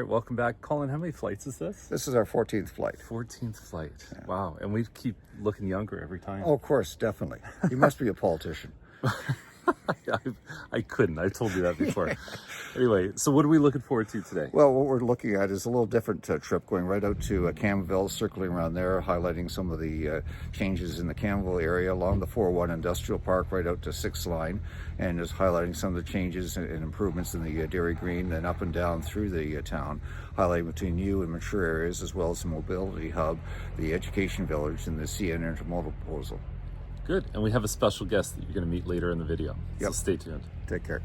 welcome back. Colin, how many flights is this? This is our 14th flight. 14th flight. Yeah. Wow. And we keep looking younger every time. Oh, of course, definitely. You must be a politician. I couldn't. I told you that before. Anyway, so what are we looking forward to today? Well, what we're looking at is a little different trip, going right out to Campbellville, circling around there, highlighting some of the changes in the Campbellville area along the 401 Industrial Park, right out to 6th Line, and just highlighting some of the changes and improvements in the Dairy Green, and up and down through the town, highlighting between new and mature areas, as well as the mobility hub, the education village, and the CN intermodal proposal. Good. And we have a special guest that you're going to meet later in the video. So stay tuned. Take care.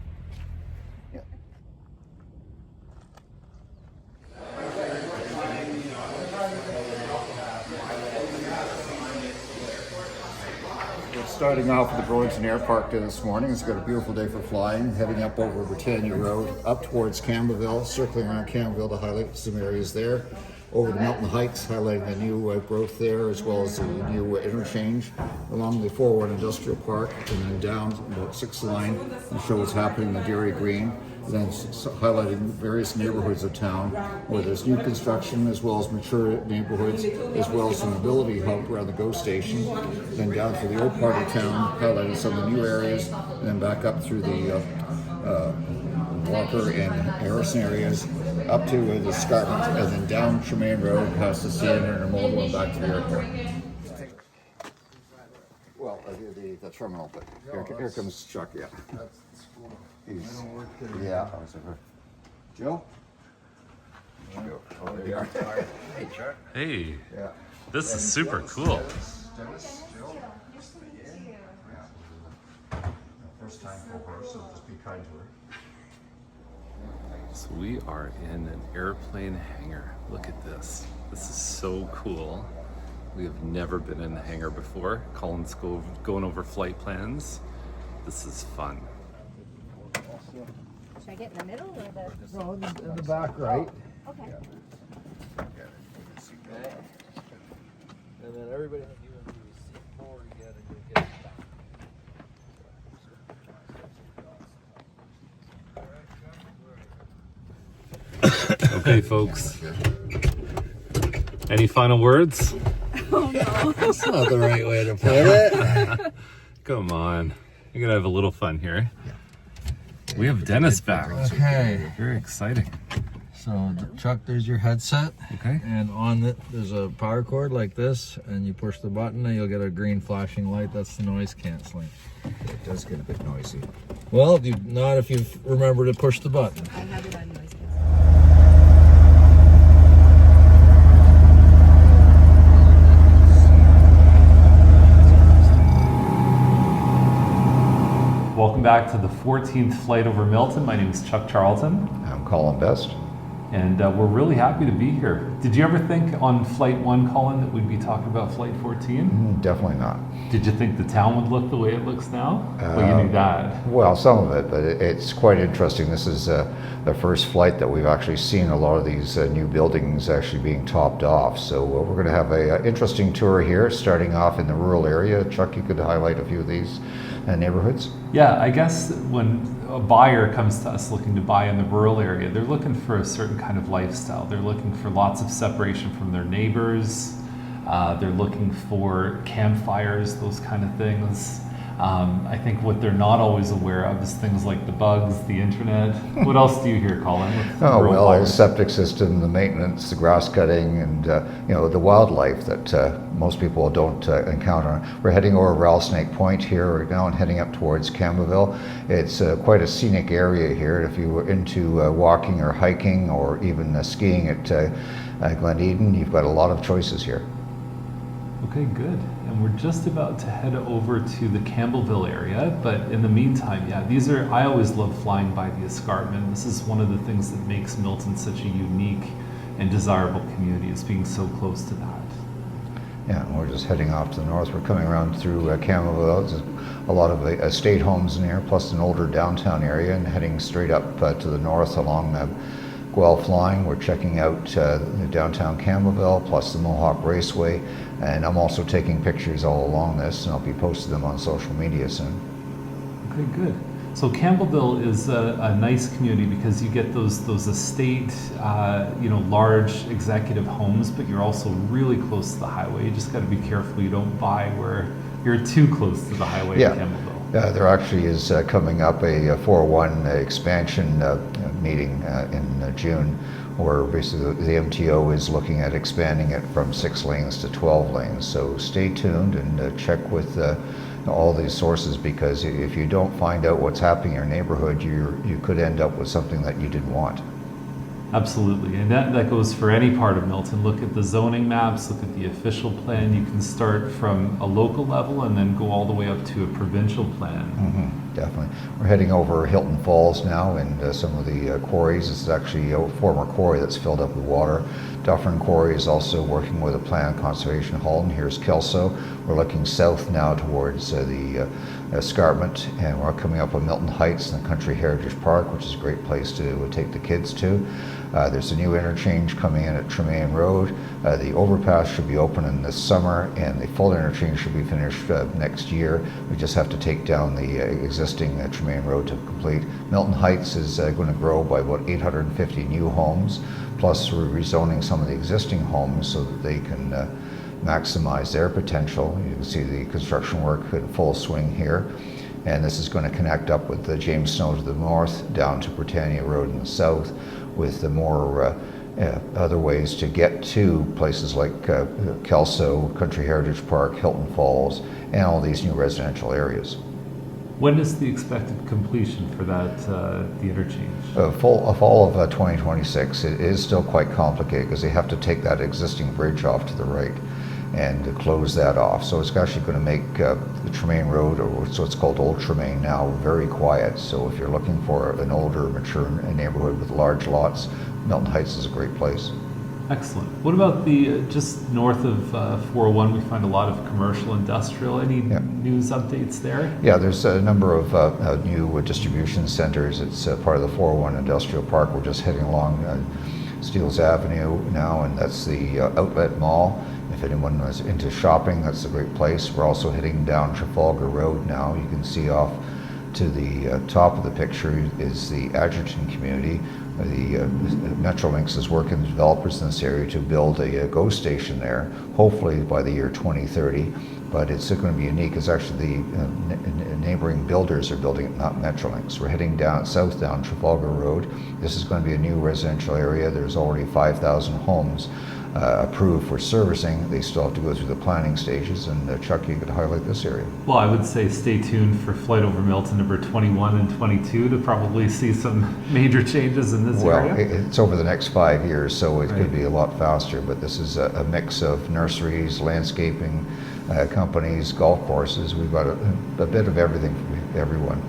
We're starting off at the Burlington Airpark this morning. It's got a beautiful day for flying, heading up over Britannia Road, up towards Campbellville, circling around Campbellville to highlight some areas there. Over to Milton Heights, highlighting the new growth there, as well as the new interchange along the 401 Industrial Park, and then down about 6th Line and show what's happening in the Dairy Green. And then highlighting various neighborhoods of town where there's new construction, as well as mature neighborhoods, as well as the mobility hub around the GO station. Then down to the old part of town, highlighting some of the new areas, and then back up through the Walker and Harrison areas, up to the escarpment, and then down Tremaine Road, past the CN intermodal, and back to the airport. Well, the terminal, but here comes Chuck, yeah. Yeah, I was over. Joe? Oh, there you are. Hey, Chuck. Hey. Yeah. This is super cool. Dennis, Joe? Yeah. First time for her, so just be kind to her. So we are in an airplane hangar. Look at this. This is so cool. We have never been in a hangar before. Colin's going over flight plans. This is fun. Should I get in the middle or the? No, in the back, right? Okay. Yeah. And then everybody has you in the seat forward again and you'll get it back. Okay, folks. Any final words? Oh no. That's not the right way to put it. Come on. We're going to have a little fun here. We have Dennis back. Okay. Very exciting. So, Chuck, there's your headset. Okay. And on it, there's a power cord like this, and you push the button and you'll get a green flashing light. That's the noise canceling. It does get a bit noisy. Well, not if you remember to push the button. I have it on noise cancel. Welcome back to the 14th flight over Milton. My name is Chuck Charlton. I'm Colin Best. And we're really happy to be here. Did you ever think on flight 1, Colin, that we'd be talking about flight 14? Definitely not. Did you think the town would look the way it looks now? Well, you knew that. Well, some of it, but it's quite interesting. This is the first flight that we've actually seen a lot of these new buildings actually being topped off. So we're going to have an interesting tour here, starting off in the rural area. Chuck, you could highlight a few of these neighborhoods? Yeah, I guess when a buyer comes to us looking to buy in the rural area, they're looking for a certain kind of lifestyle. They're looking for lots of separation from their neighbors. They're looking for campfires, those kind of things. I think what they're not always aware of is things like the bugs, the internet. What else do you hear, Colin? The septic system, the maintenance, the grass cutting, and the wildlife that most people don't encounter. We're heading over Rattlesnake Point here right now and heading up towards Campbellville. It's quite a scenic area here. If you were into walking or hiking or even skiing at Glen Eden, you've got a lot of choices here. Okay, good. And we're just about to head over to the Campbellville area, but in the meantime, I always love flying by the escarpment. This is one of the things that makes Milton such a unique and desirable community, is being so close to that. Yeah, and we're just heading off to the north. We're coming around through Campbellville. There's a lot of estate homes in here, plus an older downtown area, and heading straight up to the north along Guelph line. We're checking out the downtown Campbellville, plus the Mohawk Raceway, and I'm also taking pictures all along this, and I'll be posting them on social media soon. Okay, good. So Campbellville is a nice community because you get those estate, large executive homes, but you're also really close to the highway. You just got to be careful you don't buy where you're too close to the highway in Campbellville. There actually is coming up a 401 expansion meeting in June, where basically the MTO is looking at expanding it from 6 lanes to 12 lanes. So stay tuned and check with all these sources, because if you don't find out what's happening in your neighborhood, you could end up with something that you didn't want. Absolutely, and that goes for any part of Milton. Look at the zoning maps, look at the official plan. You can start from a local level and then go all the way up to a provincial plan. Mm-hmm, definitely. We're heading over Hilton Falls now, and some of the quarries. This is actually a former quarry that's filled up with water. Dufferin Quarry is also working with a plan conservation halt, and here's Kelso. We're looking south now towards the escarpment, and we're coming up on Milton Heights and the Country Heritage Park, which is a great place to take the kids to. There's a new interchange coming in at Tremaine Road. The overpass should be open in this summer, and the full interchange should be finished next year. We just have to take down the existing Tremaine Road to complete. Milton Heights is going to grow by about 850 new homes, plus we're rezoning some of the existing homes so that they can maximize their potential. You can see the construction work in full swing here. And this is going to connect up with the James Snow to the north, down to Britannia Road in the south, with the more other ways to get to places like Kelso, Country Heritage Park, Hilton Falls, and all these new residential areas. When is the expected completion for that, the interchange? Fall of 2026. It is still quite complicated because they have to take that existing bridge off to the right and close that off. So it's actually going to make the Tremaine Road, or so it's called Old Tremaine now, very quiet. So if you're looking for an older, mature neighborhood with large lots, Milton Heights is a great place. Excellent. What about the just north of 401? We find a lot of commercial, industrial. Any news updates there? Yeah, there's a number of new distribution centers. It's part of the 401 Industrial Park. We're just heading along Steeles Avenue now, and that's the outlet mall. If anyone was into shopping, that's a great place. We're also heading down Trafalgar Road now. You can see off to the top of the picture is the Adgerton community. The Metrolinx is working with developers in this area to build a GO station there, hopefully by the year 2030. But it's going to be unique. It's actually the neighboring builders are building it, not Metrolinx. We're heading south down Trafalgar Road. This is going to be a new residential area. There's already 5,000 homes approved for servicing. They still have to go through the planning stages, and Chuck, you could highlight this area. Well, I would say stay tuned for Flight Over Milton number 21 and 22 to probably see some major changes in this area. Well, it's over the next 5 years, so it could be a lot faster, but this is a mix of nurseries, landscaping companies, golf courses. We've got a bit of everything for everyone.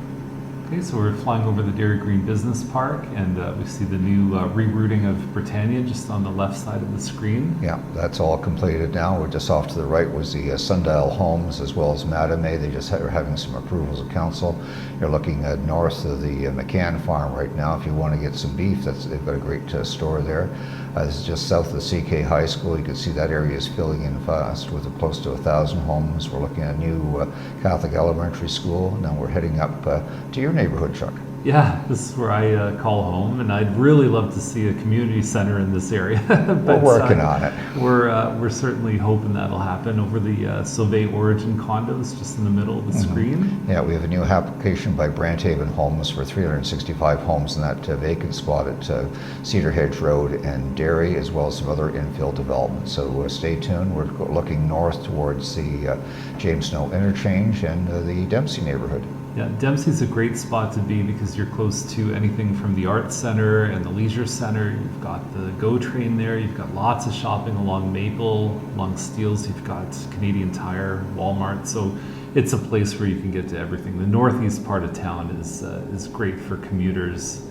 Okay, so we're flying over the Dairy Green Business Park, and we see the new rerouting of Britannia just on the left side of the screen. Yeah, that's all completed now. We're just off to the right was the Sundial Homes as well as Madame. They just are having some approvals of council. You're looking north of the McCann farm right now. If you want to get some beef, they've got a great store there. This is just south of the CK High School. You can see that area is filling in fast with close to 1,000 homes. We're looking at a new Catholic elementary school. Now we're heading up to your neighborhood, Chuck. Yeah, this is where I call home, and I'd really love to see a community center in this area. But, we're working on it. We're certainly hoping that'll happen over the Sauvé Origin condos just in the middle of the screen. Yeah, we have a new application by Branthaven Homes for 365 homes in that vacant spot at Cedar Hedge Road and Derry, as well as some other infill developments. So stay tuned. We're looking north towards the James Snow interchange and the Dempsey neighborhood. Yeah, Dempsey's a great spot to be because you're close to anything from the Arts Center and the Leisure Center. You've got the GO train there. You've got lots of shopping along Maple, along Steeles. You've got Canadian Tire, Walmart. So it's a place where you can get to everything. The northeast part of town is great for commuters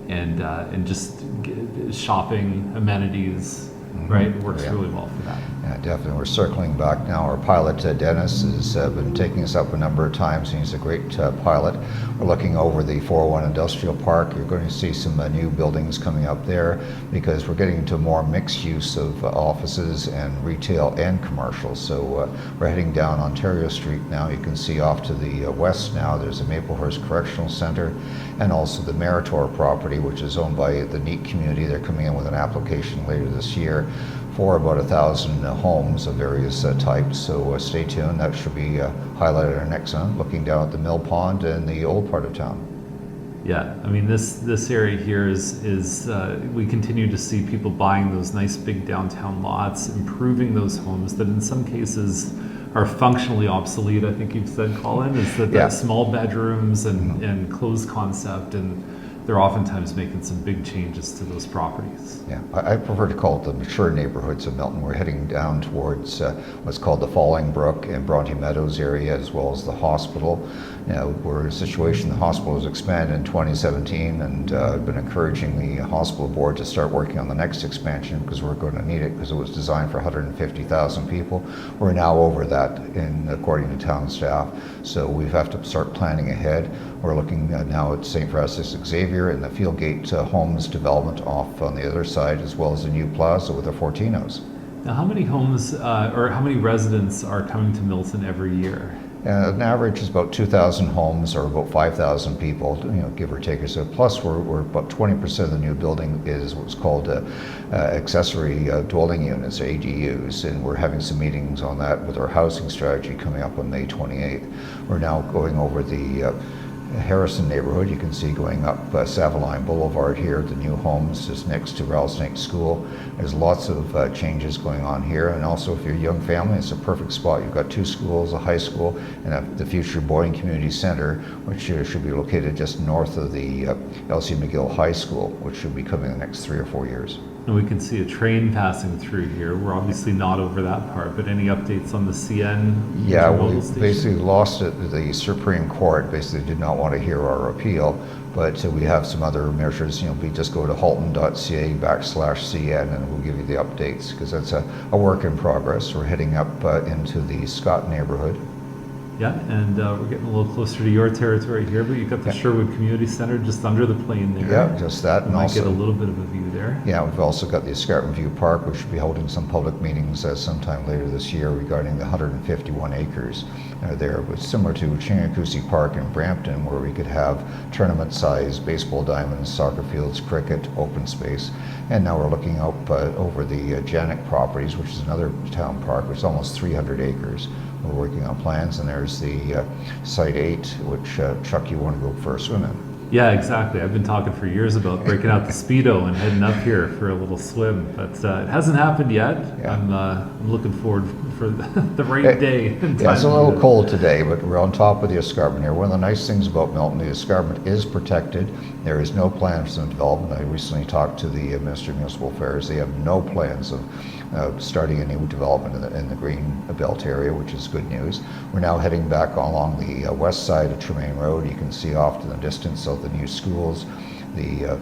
and just shopping, amenities, right? It works Yeah. really well for that. Yeah, definitely. We're circling back now. Our pilot, Dennis, has been taking us up a number of times, and he's a great pilot. We're looking over the 401 Industrial Park. You're going to see some new buildings coming up there because we're getting into more mixed use of offices and retail and commercial. So we're heading down Ontario Street now. You can see off to the west now there's a Maplehurst Correctional Center and also the Meritor property, which is owned by the NEAT community. They're coming in with an application later this year for about 1,000 homes of various types. So stay tuned. That should be highlighted in our next one, looking down at the Mill Pond and the old part of town. Yeah, I mean this area here is we continue to see people buying those nice big downtown lots, improving those homes that in some cases are functionally obsolete. I think you've said, Colin, is that Yeah. small bedrooms and closed concept, and they're oftentimes making some big changes to those properties. Yeah, I prefer to call it the mature neighborhoods of Milton. We're heading down towards what's called the Falling Brook and Bronte Meadows area, as well as the hospital. You know, we're in a situation, the hospital was expanded in 2017, and I've been encouraging the hospital board to start working on the next expansion because we're going to need it, because it was designed for 150,000 people. We're now over that, according to town staff, so we have to start planning ahead. We're looking now at St. Francis Xavier and the Fieldgate Homes development off on the other side, as well as a new plaza with the Fortinos. Now, how many homes or how many residents are coming to Milton every year? An average is about 2,000 homes, or about 5,000 people, give or take. So plus, we're about 20% of the new building is what's called accessory dwelling units, ADUs, and we're having some meetings on that with our housing strategy coming up on May 28th. We're now going over the Harrison neighborhood. You can see going up Savaline Boulevard here, the new homes just next to Rattlesnake School. There's lots of changes going on here, and also if you're a young family, it's a perfect spot. You've got two schools, a high school and the future Boyne Community Center, which should be located just north of the Elsie McGill High School, which should be coming in the next 3 or 4 years. And we can see a train passing through here. We're obviously not over that part, but any updates on the CN? Yeah, we intermodal station? basically lost it. The Supreme Court basically did not want to hear our appeal, but we have some other measures. We just go to halton.ca/CN and we'll give you the updates, because that's a work in progress. We're heading up into the Scott neighborhood. Yeah, and we're getting a little closer to your territory here, but you've got the Sherwood Community Center just under the plane there. Yeah, just that. You And might also, get a little bit of a view there. yeah, we've also got the Escarpment View Park. We should be holding some public meetings sometime later this year regarding the 151 acres there. But similar to Chinguacousy Park in Brampton, where we could have tournament-sized baseball diamonds, soccer fields, cricket, open space. And now we're looking up over the Janik properties, which is another town park, which is almost 300 acres. We're working on plans, and there's the Site 8, which Chuck, you want to go for a swim in. Yeah, exactly. I've been talking for years about breaking out the Speedo and heading up here for a little swim, but it hasn't happened yet. Yeah. I'm looking forward for the right day. And Yeah, it's a time to little do it. cold today, but we're on top of the escarpment here. One of the nice things about Milton, the escarpment is protected. There is no plans for development. I recently talked to the Minister of Municipal Affairs. They have no plans of starting any development in the Green Belt area, which is good news. We're now heading back along the west side of Tremaine Road. You can see off to the distance of the new schools, the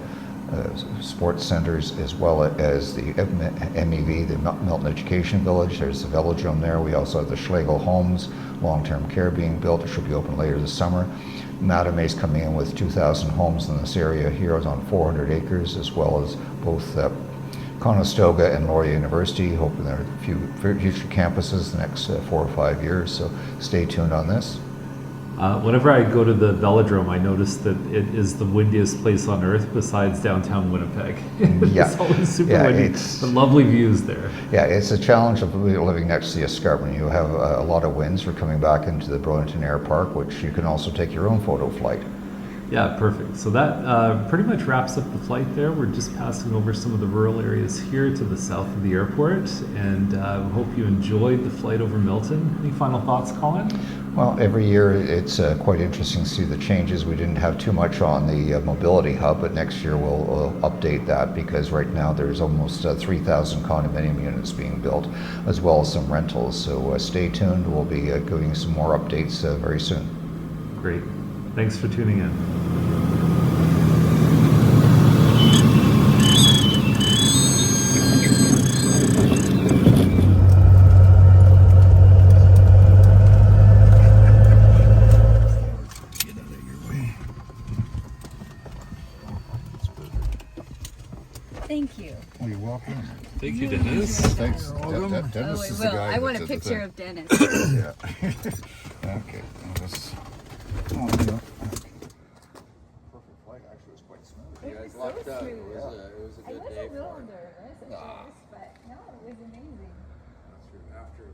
sports centers, as well as the MEV, the Milton Education Village. There's the velodrome there. We also have the Schlegel Homes, long-term care being built. It should be open later this summer. Matamay's coming in with 2,000 homes in this area here on 400 acres, as well as both Conestoga and Laurier University, hoping there are a few future campuses the next 4 or 5 years. So stay tuned on this. Whenever I go to the velodrome, I notice that it is the windiest place on earth besides downtown Winnipeg. Yeah. It's always super Yeah, windy. it's- The lovely views there. Yeah, it's a challenge of living next to the escarpment. You have a lot of winds. We're coming back into the Burlington Airpark, which you can also take your own photo flight. Yeah, perfect. So that pretty much wraps up the flight there. We're just passing over some of the rural areas here to the south of the airport, and we hope you enjoyed the flight over Milton. Any final thoughts, Colin? Well, every year it's quite interesting to see the changes. We didn't have too much on the mobility hub, but next year we'll update that, because right now there's almost 3,000 condominium units being built, as well as some rentals. So stay tuned. We'll be giving some more updates very soon. Great. Thanks for tuning in. Thank you. Well, you're welcome. Thank you, Dennis. Thanks. Dennis Oh, is I the will. guy I want a that did the picture thing. of Dennis. Yeah. Okay. I'll just. Oh, yeah. Okay. Perfect flight. Actually, it was quite smooth. You guys lucked out. It was a I good was day a little for it. nervous at first, but no, it was amazing. After